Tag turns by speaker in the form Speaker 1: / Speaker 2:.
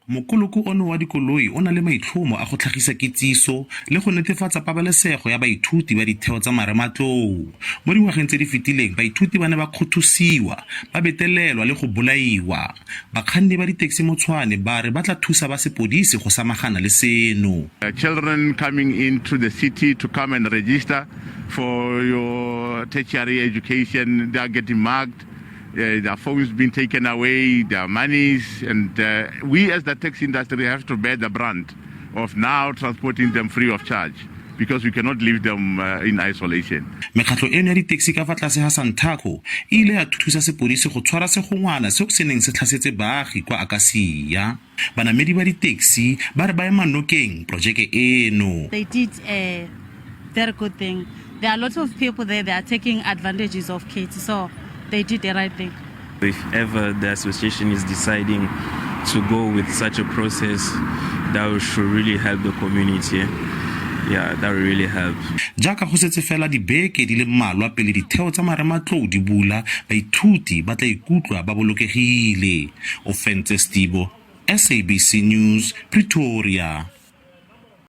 Speaker 1: Mokoloko ono wa dikoloi o na le maitlhomo a go tlhagisa kitsiso le go netefatsa pabalesego ya baithuti ba ditheo tsa marematlou. Mo dingwageng tse di fetileng, baithuti ba ne ba kgothusiwa, ba betelelwa le go bolaiwa. Bakganni ba ditaxi mo Tshwane ba re ba tla thusa ba sepodisi go samagana le seno.
Speaker 2: Children coming into the city to come and register for your tertiary education, they are getting mugged. Their phones being taken away, their monies, and we as the taxi industry have to bear the brunt of now transporting them free of charge because we cannot leave them in isolation.
Speaker 1: Mekgatlo eno ya ditaxi ka fa tlase ga Santaco e ile ya thusa sepodisi go tshwara segongwana seo se neng se tlhasetse baagi kwa Akasia. Banamedi ba ditaxi ba re ba ema nokeng projeke eno.
Speaker 3: They did a very good thing. There are a lot of people there that are taking advantages of kids, so they did the right thing.
Speaker 4: If ever the association is deciding to go with such a process, that should really help the community. Yeah, that will really help.
Speaker 1: Jaaka go setse fela dibeke di le mmalwa pele ditheo tsa marematlou di bula, baithuti ba tla ikutlwa ba bolokegile. Ofentse Stibo, SABC News, Pretoria.